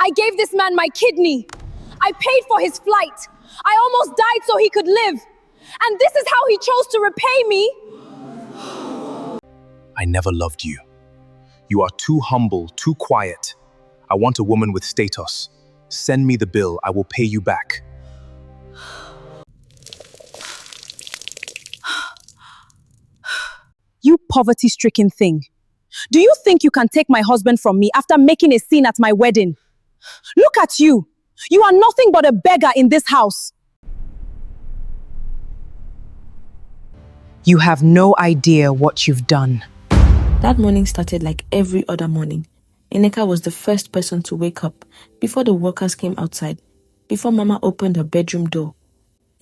I gave this man my kidney. I paid for his flight. I almost died so he could live. And this is how he chose to repay me. I never loved you. You are too humble, too quiet. I want a woman with status. Send me the bill, I will pay you back. You poverty-stricken thing. Do you think you can take my husband from me after making a scene at my wedding? Look at you. You are nothing but a beggar in this house. You have no idea what you've done. That morning started like every other morning. Nneka was the first person to wake up before the workers came outside, before Mama opened her bedroom door.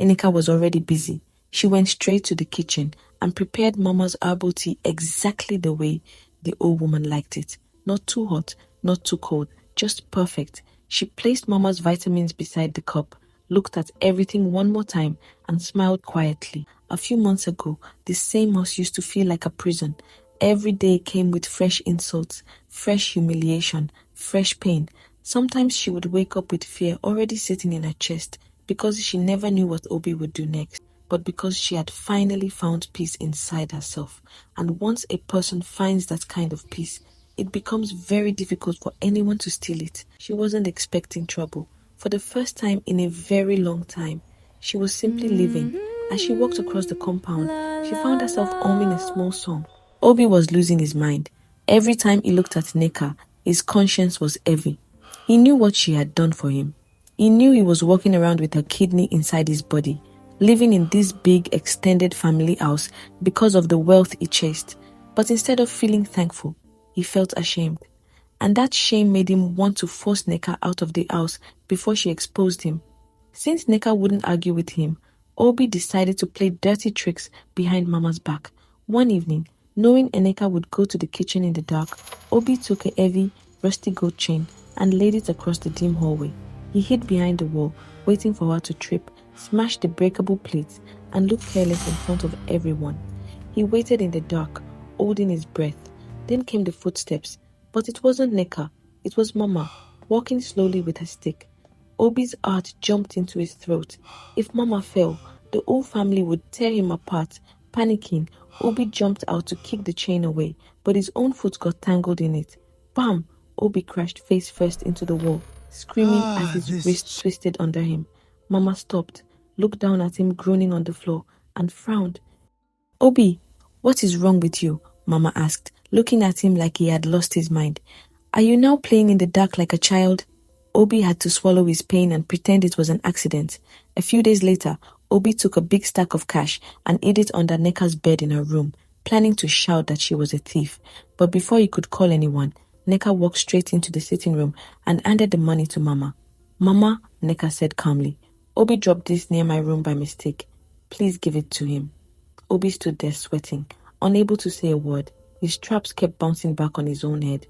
Nneka was already busy. She went straight to the kitchen and prepared Mama's herbal tea exactly the way the old woman liked it. Not too hot, not too cold, just perfect. She placed Mama's vitamins beside the cup, looked at everything one more time, and smiled quietly. A few months ago, the same house used to feel like a prison. Every day came with fresh insults, fresh humiliation, fresh pain. Sometimes she would wake up with fear already sitting in her chest because she never knew what Obie would do next, but because she had finally found peace inside herself. And once a person finds that kind of peace, it becomes very difficult for anyone to steal it. She wasn't expecting trouble. For the first time in a very long time, she was simply living. As she walked across the compound, she found herself humming a small song. Obie was losing his mind. Every time he looked at Nneka, his conscience was heavy. He knew what she had done for him. He knew he was walking around with her kidney inside his body, living in this big extended family house because of the wealth he chased. But instead of feeling thankful, he felt ashamed. And that shame made him want to force Nneka out of the house before she exposed him. Since Nneka wouldn't argue with him, Obie decided to play dirty tricks behind Mama's back. One evening, knowing Nneka would go to the kitchen in the dark, Obie took a heavy, rusty gold chain and laid it across the dim hallway. He hid behind the wall, waiting for her to trip, smash the breakable plates, and look careless in front of everyone. He waited in the dark, holding his breath. Then came the footsteps, but it wasn't Nneka, it was Mama, walking slowly with her stick. Obie's heart jumped into his throat. If Mama fell, the whole family would tear him apart. Panicking, Obie jumped out to kick the chain away, but his own foot got tangled in it. Bam! Obie crashed face first into the wall, screaming as his wrist twisted under him. Mama stopped, looked down at him groaning on the floor, and frowned. "Obie, what is wrong with you?" Mama asked, looking at him like he had lost his mind. "Are you now playing in the dark like a child?" Obie had to swallow his pain and pretend it was an accident. A few days later, Obie took a big stack of cash and hid it under Nneka's bed in her room, planning to shout that she was a thief. But before he could call anyone, Nneka walked straight into the sitting room and handed the money to Mama. "Mama," Nneka said calmly, "Obie dropped this near my room by mistake. Please give it to him." Obie stood there sweating, unable to say a word. His straps kept bouncing back on his own head.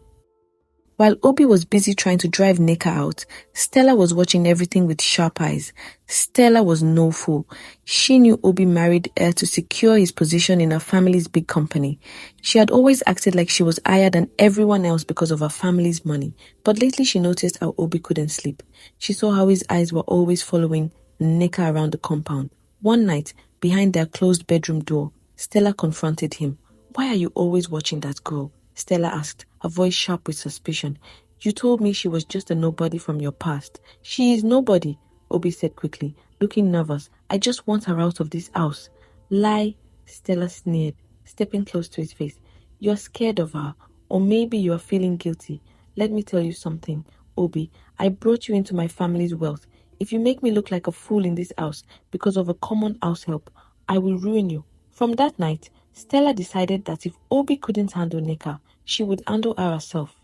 While Obie was busy trying to drive Nneka out, Stella was watching everything with sharp eyes. Stella was no fool. She knew Obie married her to secure his position in her family's big company. She had always acted like she was higher than everyone else because of her family's money. But lately she noticed how Obie couldn't sleep. She saw how his eyes were always following Nneka around the compound. One night, behind their closed bedroom door, Stella confronted him. "Why are you always watching that girl?" Stella asked, her voice sharp with suspicion. "You told me she was just a nobody from your past." "She is nobody," Obie said quickly, looking nervous. "I just want her out of this house." "Lie," Stella sneered, stepping close to his face. "You're scared of her, or maybe you are feeling guilty. Let me tell you something, Obie. I brought you into my family's wealth. If you make me look like a fool in this house because of a common house help, I will ruin you." From that night, Stella decided that if Obie couldn't handle Nneka, she would handle her herself.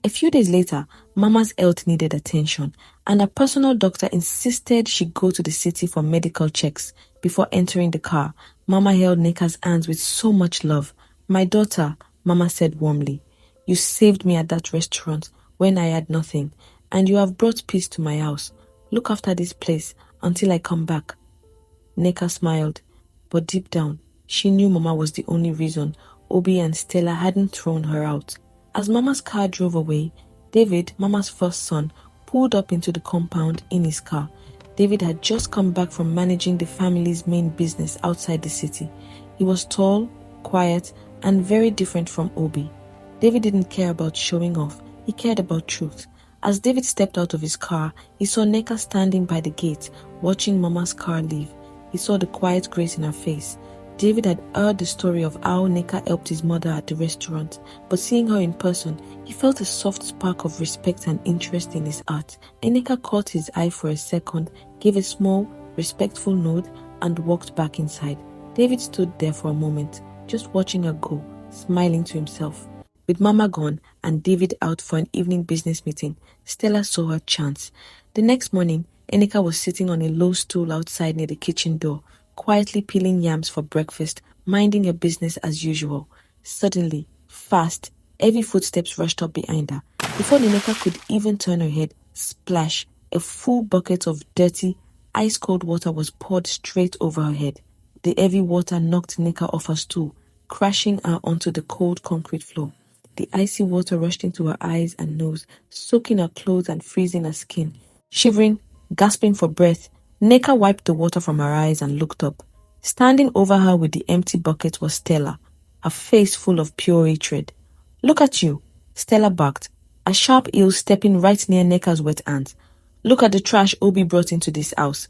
A few days later, Mama's health needed attention, and her personal doctor insisted she go to the city for medical checks. Before entering the car, Mama held Nneka's hands with so much love. "My daughter," Mama said warmly, "you saved me at that restaurant when I had nothing, and you have brought peace to my house. Look after this place until I come back." Nneka smiled, but deep down, she knew Mama was the only reason Obie and Stella hadn't thrown her out. As Mama's car drove away, David, Mama's first son, pulled up into the compound in his car. David had just come back from managing the family's main business outside the city. He was tall, quiet, and very different from Obie. David didn't care about showing off. He cared about truth. As David stepped out of his car, he saw Nneka standing by the gate, watching Mama's car leave. He saw the quiet grace in her face. David had heard the story of how Nneka helped his mother at the restaurant, but seeing her in person, he felt a soft spark of respect and interest in his heart. Nneka caught his eye for a second, gave a small, respectful nod, and walked back inside. David stood there for a moment, just watching her go, smiling to himself. With Mama gone and David out for an evening business meeting, Stella saw her chance. The next morning, Nneka was sitting on a low stool outside near the kitchen door, quietly peeling yams for breakfast, minding her business as usual. Suddenly, fast, heavy footsteps rushed up behind her. Before Nneka could even turn her head, splash, a full bucket of dirty, ice-cold water was poured straight over her head. The heavy water knocked Nneka off her stool, crashing her onto the cold concrete floor. The icy water rushed into her eyes and nose, soaking her clothes and freezing her skin. Shivering, gasping for breath, Nneka wiped the water from her eyes and looked up. Standing over her with the empty bucket was Stella, her face full of pure hatred. "Look at you," Stella barked, a sharp heel stepping right near Nneka's wet hands. "Look at the trash Obie brought into this house."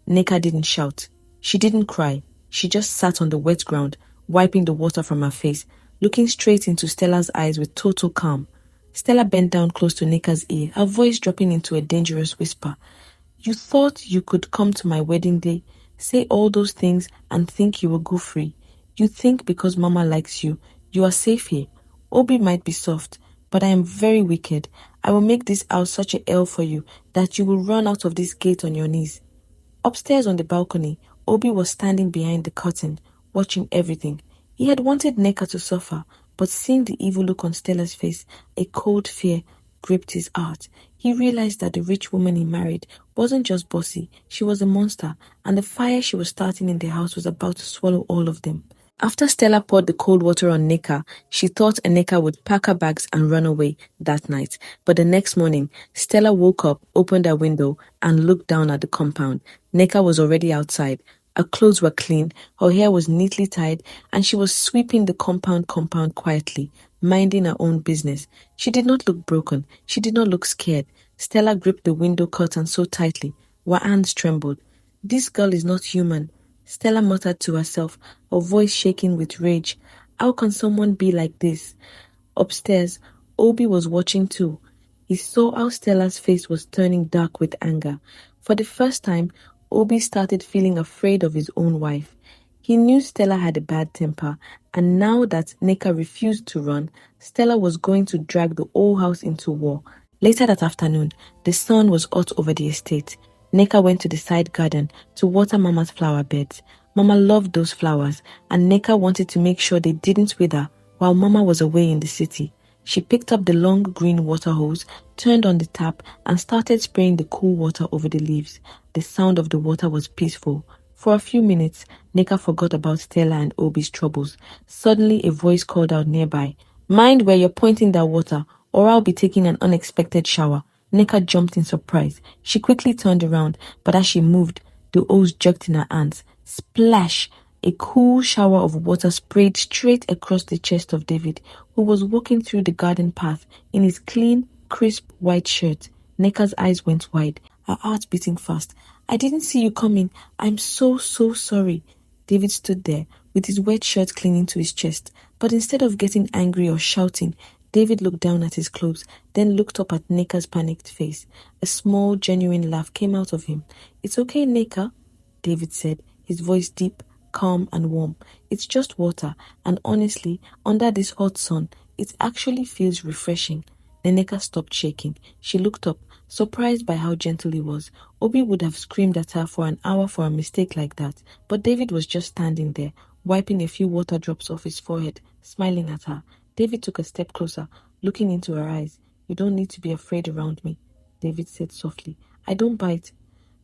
Nneka didn't shout. She didn't cry. She just sat on the wet ground, wiping the water from her face, looking straight into Stella's eyes with total calm. Stella bent down close to Nneka's ear, her voice dropping into a dangerous whisper. "You thought you could come to my wedding day, say all those things, and think you will go free. You think because Mama likes you, you are safe here. Obie might be soft, but I am very wicked. I will make this house such a hell for you that you will run out of this gate on your knees." Upstairs on the balcony, Obie was standing behind the curtain, watching everything. He had wanted Nneka to suffer, but seeing the evil look on Stella's face, a cold fear gripped his heart. He realized that the rich woman he married wasn't just bossy, she was a monster, and the fire she was starting in the house was about to swallow all of them. After Stella poured the cold water on Nneka, she thought Nneka would pack her bags and run away that night. But the next morning, Stella woke up, opened her window, and looked down at the compound. Nneka was already outside. Her clothes were clean, her hair was neatly tied, and she was sweeping the compound quietly, minding her own business. She did not look broken. She did not look scared. Stella gripped the window curtain so tightly, her hands trembled. "This girl is not human," Stella muttered to herself, her voice shaking with rage. "How can someone be like this?" Upstairs, Obie was watching too. He saw how Stella's face was turning dark with anger. For the first time, Obie started feeling afraid of his own wife. He knew Stella had a bad temper, and now that Nneka refused to run, Stella was going to drag the whole house into war. Later that afternoon, the sun was hot over the estate. Nneka went to the side garden to water Mama's flower beds. Mama loved those flowers, and Nneka wanted to make sure they didn't wither while Mama was away in the city. She picked up the long green water hose, turned on the tap, and started spraying the cool water over the leaves. The sound of the water was peaceful. For a few minutes, Nneka forgot about Stella and Obie's troubles. Suddenly, a voice called out nearby, "Mind where you're pointing that water, or I'll be taking an unexpected shower." Nneka jumped in surprise. She quickly turned around, but as she moved, the hose jerked in her hands. Splash! A cool shower of water sprayed straight across the chest of David, who was walking through the garden path in his clean, crisp white shirt. Nneka's eyes went wide, her heart beating fast. "I didn't see you coming. I'm so sorry." David stood there, with his wet shirt clinging to his chest. But instead of getting angry or shouting, David looked down at his clothes, then looked up at Nneka's panicked face. A small, genuine laugh came out of him. "It's okay, Nneka," David said, his voice deep, calm and warm. "It's just water, and honestly, under this hot sun, it actually feels refreshing." Nneka stopped shaking. She looked up, surprised by how gentle he was. Obie would have screamed at her for an hour for a mistake like that, but David was just standing there, wiping a few water drops off his forehead, smiling at her. David took a step closer, looking into her eyes. "You don't need to be afraid around me," David said softly. "I don't bite."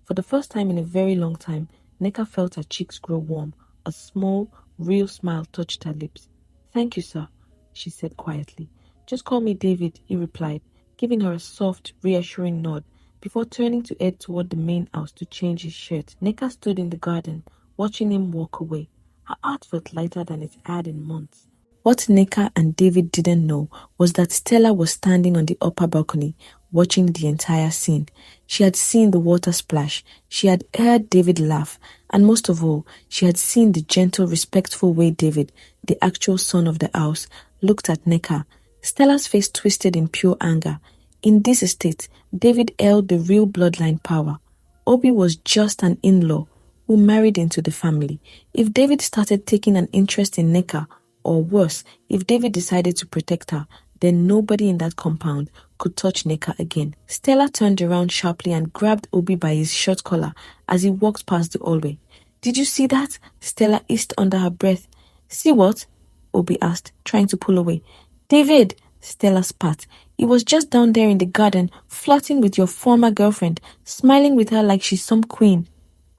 For the first time in a very long time, Nneka felt her cheeks grow warm. A small, real smile touched her lips. "Thank you, sir," she said quietly. "Just call me David," he replied, giving her a soft, reassuring nod. Before turning to head toward the main house to change his shirt, Nneka stood in the garden, watching him walk away. Her heart felt lighter than it had in months. What Nneka and David didn't know was that Stella was standing on the upper balcony, watching the entire scene. She had seen the water splash, she had heard David laugh, and most of all, she had seen the gentle, respectful way David, the actual son of the house, looked at Nneka. Stella's face twisted in pure anger. In this estate, David held the real bloodline power. Obie was just an in-law who married into the family. If David started taking an interest in Nneka, or worse, if David decided to protect her, then nobody in that compound could touch Nneka again. Stella turned around sharply and grabbed Obie by his shirt collar as he walked past the hallway. "Did you see that?" Stella hissed under her breath. "See what?" Obie asked, trying to pull away. "David!" Stella spat. "He was just down there in the garden, flirting with your former girlfriend, smiling with her like she's some queen."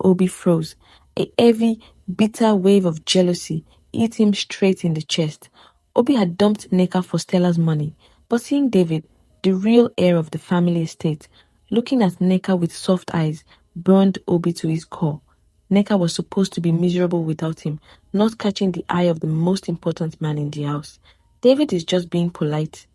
Obie froze. A heavy, bitter wave of jealousy hit him straight in the chest. Obie had dumped Nneka for Stella's money, but seeing David, the real heir of the family estate, looking at Nneka with soft eyes, burned Obie to his core. Nneka was supposed to be miserable without him, not catching the eye of the most important man in the house. "David is just being polite,"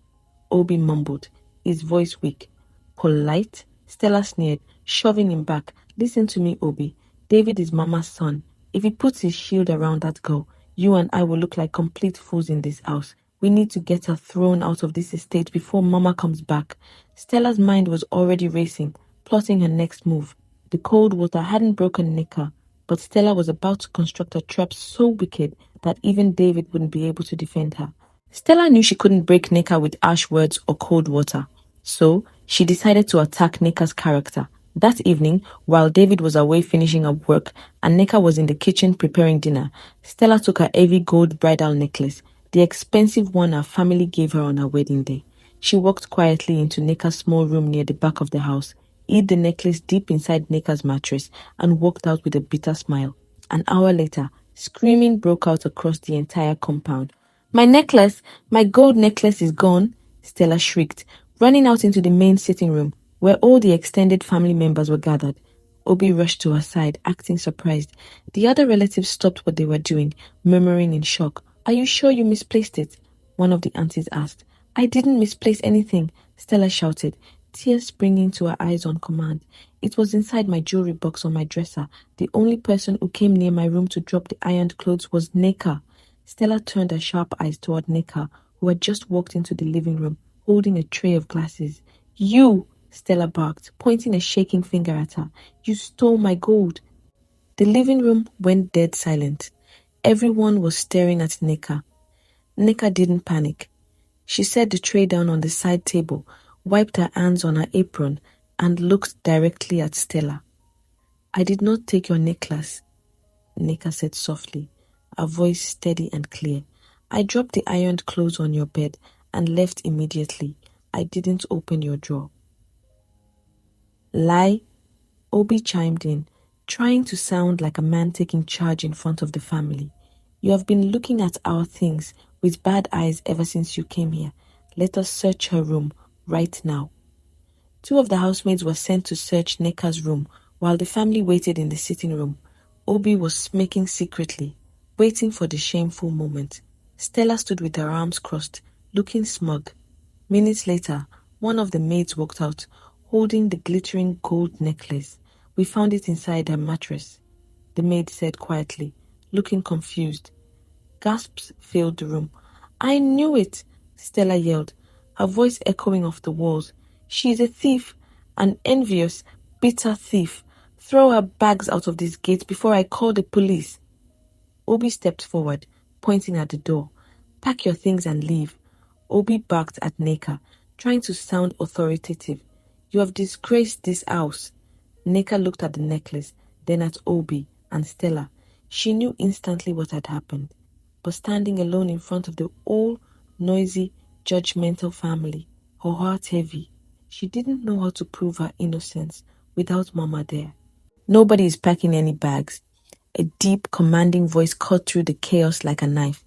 Obie mumbled, his voice weak. "Polite?" Stella sneered, shoving him back. "Listen to me, Obie. David is Mama's son. If he puts his shield around that girl, you and I will look like complete fools in this house. We need to get her thrown out of this estate before Mama comes back." Stella's mind was already racing, plotting her next move. The cold water hadn't broken Nneka, but Stella was about to construct a trap so wicked that even David wouldn't be able to defend her. Stella knew she couldn't break Nneka with harsh words or cold water, so she decided to attack Nneka's character. That evening, while David was away finishing up work and Nneka was in the kitchen preparing dinner, Stella took her heavy gold bridal necklace, the expensive one her family gave her on her wedding day. She walked quietly into Nneka's small room near the back of the house, hid the necklace deep inside Nneka's mattress, and walked out with a bitter smile. An hour later, screaming broke out across the entire compound. "My necklace! My gold necklace is gone!" Stella shrieked, running out into the main sitting room, where all the extended family members were gathered. Obie rushed to her side, acting surprised. The other relatives stopped what they were doing, murmuring in shock. "Are you sure you misplaced it?" one of the aunties asked. "I didn't misplace anything," Stella shouted, tears springing to her eyes on command. "It was inside my jewelry box on my dresser. The only person who came near my room to drop the ironed clothes was Nneka." Stella turned her sharp eyes toward Nneka, who had just walked into the living room, holding a tray of glasses. "You!" Stella barked, pointing a shaking finger at her. "You stole my gold." The living room went dead silent. Everyone was staring at Nneka. Nneka didn't panic. She set the tray down on the side table, wiped her hands on her apron, and looked directly at Stella. "I did not take your necklace," Nneka said softly, her voice steady and clear. "I dropped the ironed clothes on your bed and left immediately. I didn't open your drawer." "Lie?" Obie chimed in, trying to sound like a man taking charge in front of the family. "You have been looking at our things with bad eyes ever since you came here. Let us search her room right now." Two of the housemaids were sent to search Nneka's room while the family waited in the sitting room. Obie was smirking secretly, waiting for the shameful moment. Stella stood with her arms crossed, looking smug. Minutes later, one of the maids walked out, holding the glittering gold necklace. "We found it inside her mattress," the maid said quietly, looking confused. Gasps filled the room. "I knew it!" Stella yelled, her voice echoing off the walls. "She is a thief, an envious, bitter thief. Throw her bags out of this gate before I call the police." Obie stepped forward, pointing at the door. "Pack your things and leave." Obie barked at Nneka, trying to sound authoritative. "You have disgraced this house." Nneka looked at the necklace, then at Obie and Stella. She knew instantly what had happened. But standing alone in front of the whole noisy, judgmental family, her heart heavy, she didn't know how to prove her innocence without Mama there. "Nobody is packing any bags." A deep, commanding voice cut through the chaos like a knife.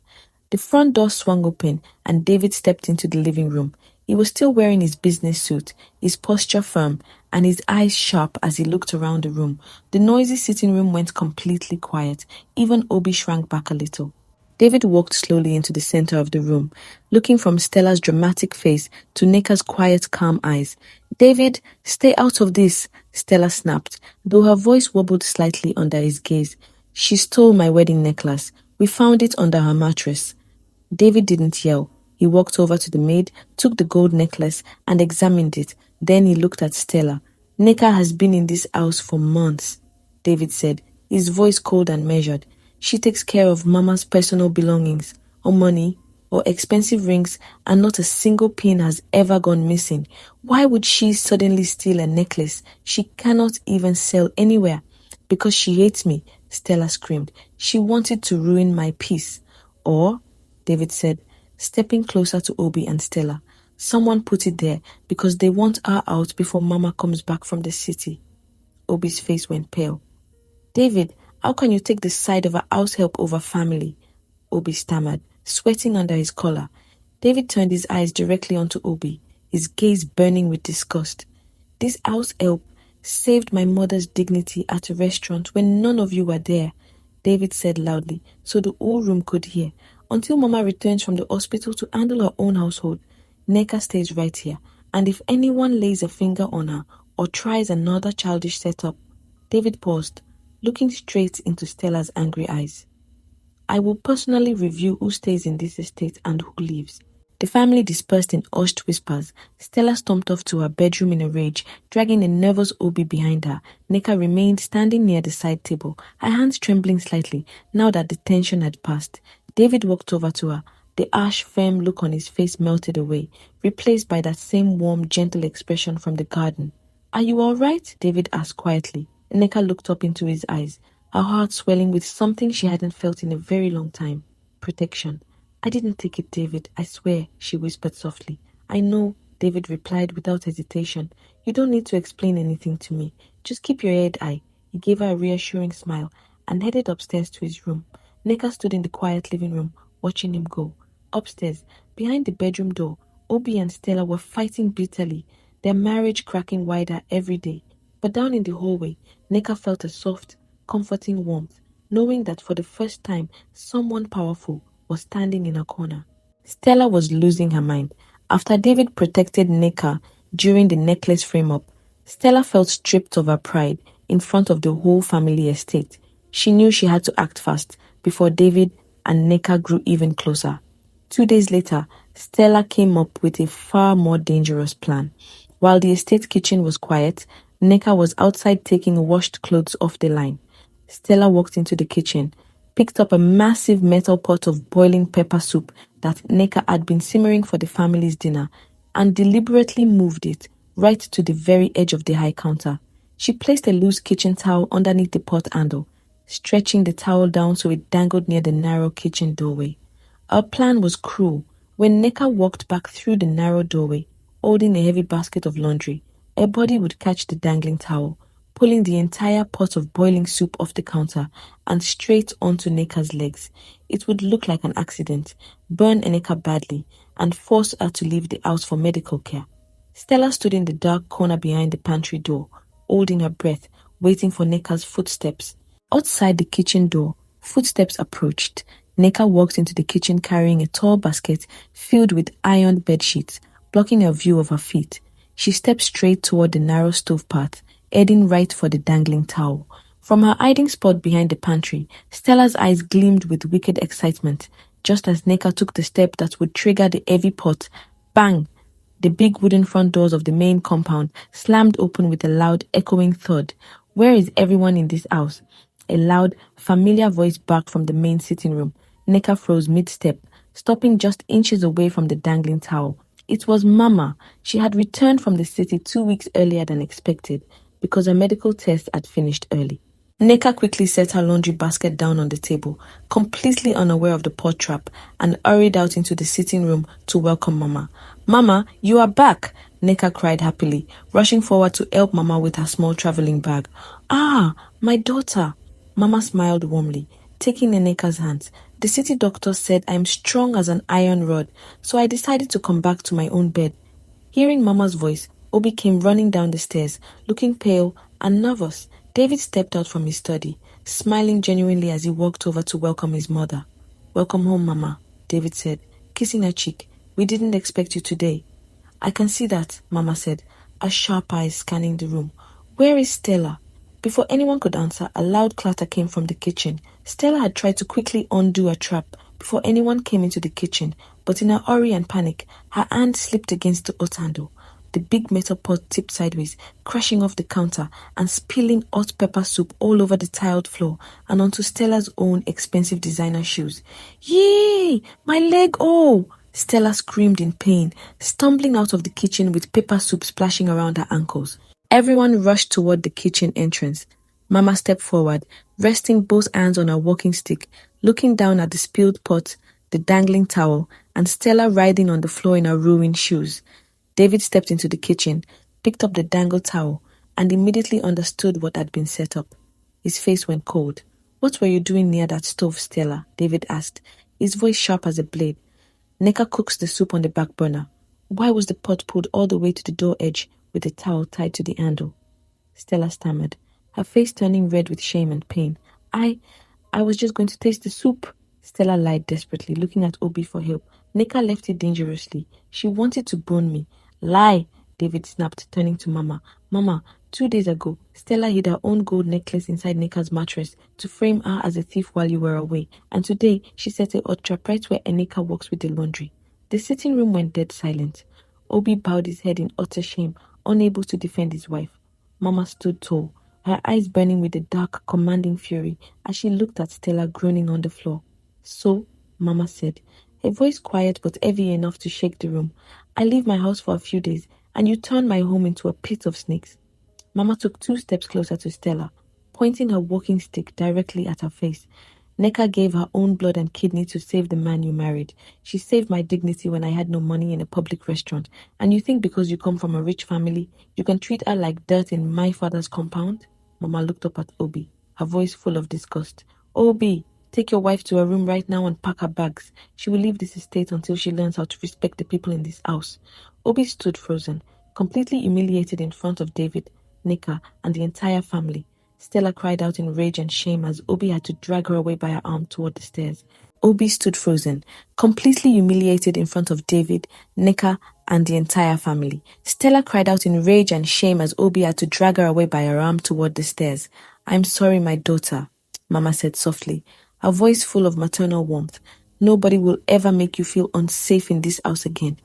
The front door swung open and David stepped into the living room. He was still wearing his business suit, his posture firm, and his eyes sharp as he looked around the room. The noisy sitting room went completely quiet. Even Obie shrank back a little. David walked slowly into the center of the room, looking from Stella's dramatic face to Nneka's quiet, calm eyes. "David, stay out of this," Stella snapped, though her voice wobbled slightly under his gaze. "She stole my wedding necklace. We found it under her mattress." David didn't yell. He walked over to the maid, took the gold necklace, and examined it. Then he looked at Stella. "Nneka has been in this house for months," David said, his voice cold and measured. "She takes care of Mama's personal belongings, or money, or expensive rings, and not a single pin has ever gone missing. Why would she suddenly steal a necklace she cannot even sell anywhere? Because she hates me," Stella screamed. "She wanted to ruin my peace." "Or," David said, stepping closer to Obie and Stella, "someone put it there because they want her out before Mama comes back from the city." Obie's face went pale. "David, how can you take the side of a house help over family?" Obie stammered, sweating under his collar. David turned his eyes directly onto Obie, his gaze burning with disgust. "This house help saved my mother's dignity at a restaurant when none of you were there," David said loudly, so the whole room could hear. "Until Mama returns from the hospital to handle her own household, Nneka stays right here, and if anyone lays a finger on her or tries another childish setup..." David paused, looking straight into Stella's angry eyes. "I will personally review who stays in this estate and who leaves." The family dispersed in hushed whispers. Stella stomped off to her bedroom in a rage, dragging a nervous Obie behind her. Nneka remained standing near the side table, her hands trembling slightly, now that the tension had passed. David walked over to her. The harsh, firm look on his face melted away, replaced by that same warm, gentle expression from the garden. "Are you all right?" David asked quietly. Nneka looked up into his eyes, her heart swelling with something she hadn't felt in a very long time. Protection. "I didn't take it, David, I swear," she whispered softly. "I know," David replied without hesitation. "You don't need to explain anything to me. Just keep your head high." He gave her a reassuring smile and headed upstairs to his room. Nneka stood in the quiet living room, watching him go. Upstairs, behind the bedroom door, Obie and Stella were fighting bitterly, their marriage cracking wider every day. But down in the hallway, Nneka felt a soft, comforting warmth, knowing that for the first time, someone powerful was standing in a corner. Stella was losing her mind. After David protected Nneka during the necklace frame-up, Stella felt stripped of her pride in front of the whole family estate. She knew she had to act fast before David and Nneka grew even closer. 2 days later, Stella came up with a far more dangerous plan. While the estate kitchen was quiet, Nneka was outside taking washed clothes off the line. Stella walked into the kitchen, picked up a massive metal pot of boiling pepper soup that Nneka had been simmering for the family's dinner, and deliberately moved it right to the very edge of the high counter. She placed a loose kitchen towel underneath the pot handle, stretching the towel down so it dangled near the narrow kitchen doorway. Her plan was cruel. When Nneka walked back through the narrow doorway, holding a heavy basket of laundry, her body would catch the dangling towel, pulling the entire pot of boiling soup off the counter and straight onto Nneka's legs. It would look like an accident, burn Nneka badly, and force her to leave the house for medical care. Stella stood in the dark corner behind the pantry door, holding her breath, waiting for Nneka's footsteps. Outside the kitchen door, footsteps approached. Nneka walked into the kitchen carrying a tall basket filled with ironed bedsheets, blocking her view of her feet. She stepped straight toward the narrow stove path, heading right for the dangling towel. From her hiding spot behind the pantry, Stella's eyes gleamed with wicked excitement. Just as Nneka took the step that would trigger the heavy pot, bang! The big wooden front doors of the main compound slammed open with a loud, echoing thud. "Where is everyone in this house?" A loud, familiar voice barked from the main sitting room. Nneka froze mid-step, stopping just inches away from the dangling towel. It was Mama. She had returned from the city 2 weeks earlier than expected, because her medical test had finished early. Nneka quickly set her laundry basket down on the table, completely unaware of the pot trap, and hurried out into the sitting room to welcome Mama. "Mama, you are back!" Nneka cried happily, rushing forward to help Mama with her small traveling bag. "Ah, my daughter!" Mama smiled warmly, taking Nneka's hands. "The city doctor said I'm strong as an iron rod, so I decided to come back to my own bed." Hearing Mama's voice, Obie came running down the stairs, looking pale and nervous. David stepped out from his study, smiling genuinely as he walked over to welcome his mother. "Welcome home, Mama," David said, kissing her cheek. "We didn't expect you today." "I can see that," Mama said, her sharp eyes scanning the room. "Where is Stella?" Before anyone could answer, a loud clatter came from the kitchen. Stella had tried to quickly undo a trap before anyone came into the kitchen, but in her hurry and panic, her hand slipped against the hot handle. The big metal pot tipped sideways, crashing off the counter and spilling hot pepper soup all over the tiled floor and onto Stella's own expensive designer shoes. "Yay! My leg, oh!" Stella screamed in pain, stumbling out of the kitchen with pepper soup splashing around her ankles. Everyone rushed toward the kitchen entrance. Mama stepped forward, resting both hands on her walking stick, looking down at the spilled pot, the dangling towel, and Stella writhing on the floor in her ruined shoes. David stepped into the kitchen, picked up the dangled towel, and immediately understood what had been set up. His face went cold. "What were you doing near that stove, Stella?" David asked, his voice sharp as a blade. "Nneka cooks the soup on the back burner." "Why was the pot pulled all the way to the door edge with the towel tied to the handle?" Stella stammered, her face turning red with shame and pain. I was just going to taste the soup." Stella lied desperately, looking at Obie for help. "Nneka left it dangerously. She wanted to burn me." "Lie," David snapped, turning to Mama. "Mama, 2 days ago, Stella hid her own gold necklace inside Nneka's mattress to frame her as a thief while you were away. And today, she set a hot trap right where Nneka works with the laundry." The sitting room went dead silent. Obie bowed his head in utter shame, unable to defend his wife. Mama stood tall, her eyes burning with a dark, commanding fury as she looked at Stella groaning on the floor. "So," Mama said, her voice quiet but heavy enough to shake the room, "I leave my house for a few days, and you turn my home into a pit of snakes." Mama took 2 steps closer to Stella, pointing her walking stick directly at her face. "Nneka gave her own blood and kidney to save the man you married. She saved my dignity when I had no money in a public restaurant. And you think because you come from a rich family, you can treat her like dirt in my father's compound?" Mama looked up at Obie, her voice full of disgust. "Obie, take your wife to her room right now and pack her bags. She will leave this estate until she learns how to respect the people in this house." Obie stood frozen, completely humiliated in front of David, Nneka, and the entire family. Stella cried out in rage and shame as Obie had to drag her away by her arm toward the stairs. Obie stood frozen, completely humiliated in front of David, Nneka, and the entire family. Stella cried out in rage and shame as Obie had to drag her away by her arm toward the stairs. "I'm sorry, my daughter," Mama said softly, her voice full of maternal warmth. "Nobody will ever make you feel unsafe in this house again."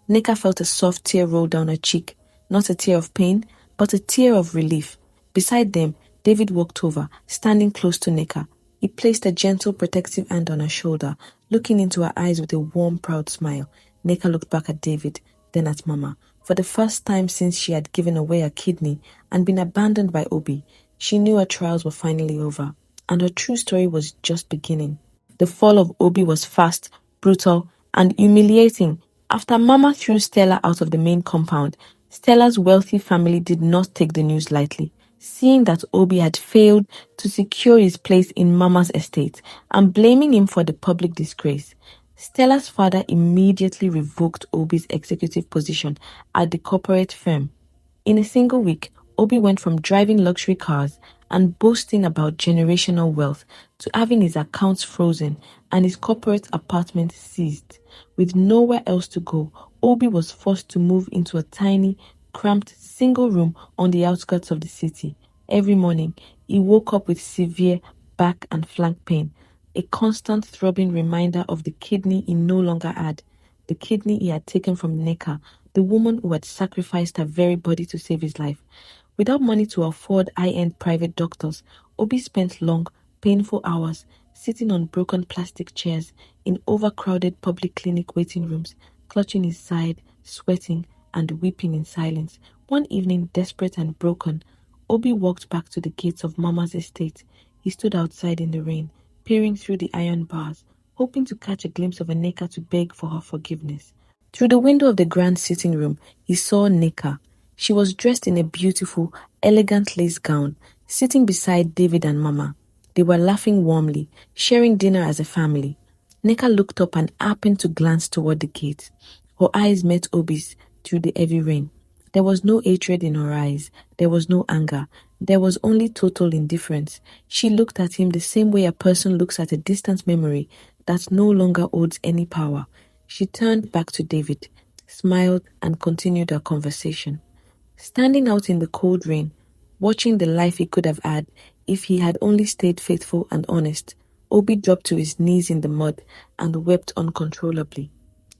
Nneka felt a soft tear roll down her cheek, not a tear of pain, but a tear of relief. Beside them, David walked over, standing close to Nneka. He placed a gentle, protective hand on her shoulder, looking into her eyes with a warm, proud smile. Nneka looked back at David, then at Mama. For the first time since she had given away her kidney and been abandoned by Obie, she knew her trials were finally over, and her true story was just beginning. The fall of Obie was fast, brutal, and humiliating. After Mama threw Stella out of the main compound, Stella's wealthy family did not take the news lightly. Seeing that Obie had failed to secure his place in Mama's estate and blaming him for the public disgrace, Stella's father immediately revoked Obie's executive position at the corporate firm. In a single week, Obie went from driving luxury cars and boasting about generational wealth to having his accounts frozen and his corporate apartment seized. With nowhere else to go, Obie was forced to move into a tiny, cramped single room on the outskirts of the city. Every morning, he woke up with severe back and flank pain, a constant throbbing reminder of the kidney he no longer had, the kidney he had taken from Nneka, the woman who had sacrificed her very body to save his life. Without money to afford high-end private doctors, Obie spent long, painful hours sitting on broken plastic chairs in overcrowded public clinic waiting rooms, clutching his side, sweating, and weeping in silence. One evening, desperate and broken, Obie walked back to the gates of Mama's estate. He stood outside in the rain, peering through the iron bars, hoping to catch a glimpse of Nneka to beg for her forgiveness. Through the window of the grand sitting room, he saw Nneka. She was dressed in a beautiful, elegant lace gown, sitting beside David and Mama. They were laughing warmly, sharing dinner as a family. Nneka looked up and happened to glance toward the gate. Her eyes met Obie's, through the heavy rain. There was no hatred in her eyes. There was no anger. There was only total indifference. She looked at him the same way a person looks at a distant memory that no longer holds any power. She turned back to David, smiled, and continued her conversation. Standing out in the cold rain, watching the life he could have had if he had only stayed faithful and honest, Obie dropped to his knees in the mud and wept uncontrollably.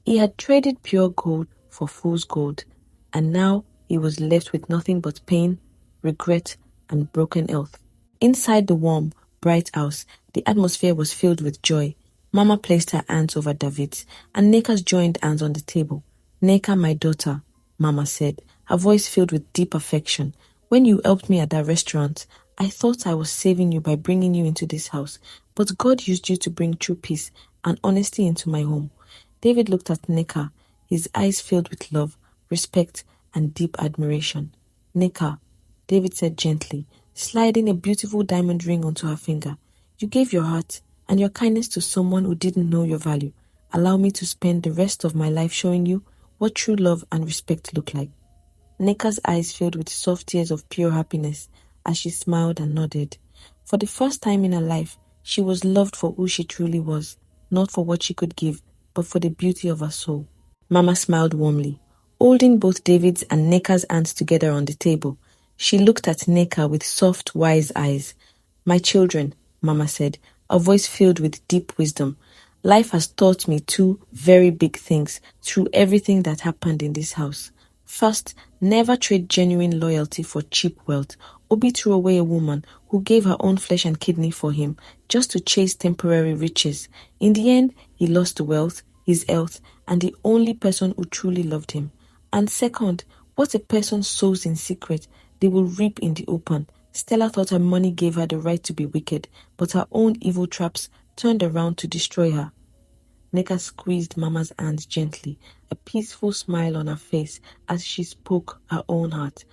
He had traded pure gold for fool's gold, and now he was left with nothing but pain, regret, and broken health. Inside the warm, bright house, the atmosphere was filled with joy. Mama placed her hands over David's, and Nneka's joined hands on the table. "Nneka, my daughter," Mama said, her voice filled with deep affection. "When you helped me at that restaurant, I thought I was saving you by bringing you into this house, but God used you to bring true peace and honesty into my home." David looked at Nneka, his eyes filled with love, respect, and deep admiration. "Nneka," David said gently, sliding a beautiful diamond ring onto her finger, "you gave your heart and your kindness to someone who didn't know your value. Allow me to spend the rest of my life showing you what true love and respect look like." Nneka's eyes filled with soft tears of pure happiness as she smiled and nodded. For the first time in her life, she was loved for who she truly was, not for what she could give, but for the beauty of her soul. Mama smiled warmly, holding both David's and Nneka's hands together on the table. She looked at Nneka with soft, wise eyes. "My children," Mama said, her voice filled with deep wisdom, "life has taught me two very big things through everything that happened in this house. First, never trade genuine loyalty for cheap wealth. Obie threw away a woman who gave her own flesh and kidney for him just to chase temporary riches. In the end, he lost the wealth, his health, and the only person who truly loved him. And second, what a person sows in secret, they will reap in the open. Stella thought her money gave her the right to be wicked, but her own evil traps turned around to destroy her." Nneka squeezed Mama's hand gently, a peaceful smile on her face as she spoke her own heart.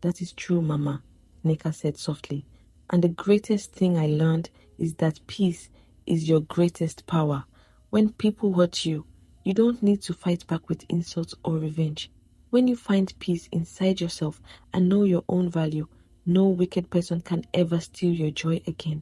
"That is true, Mama," Nneka said softly. "And the greatest thing I learned is that peace is your greatest power. When people hurt you, you don't need to fight back with insults or revenge. When you find peace inside yourself and know your own value, no wicked person can ever steal your joy again."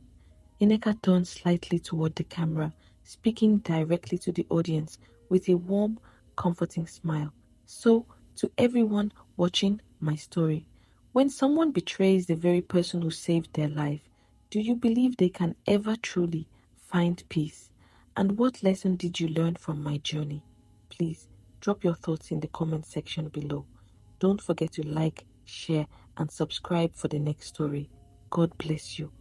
Nneka turned slightly toward the camera, speaking directly to the audience with a warm, comforting smile. "So, to everyone watching my story, when someone betrays the very person who saved their life, do you believe they can ever truly find peace? And what lesson did you learn from my journey? Please drop your thoughts in the comment section below. Don't forget to like, share, and subscribe for the next story. God bless you.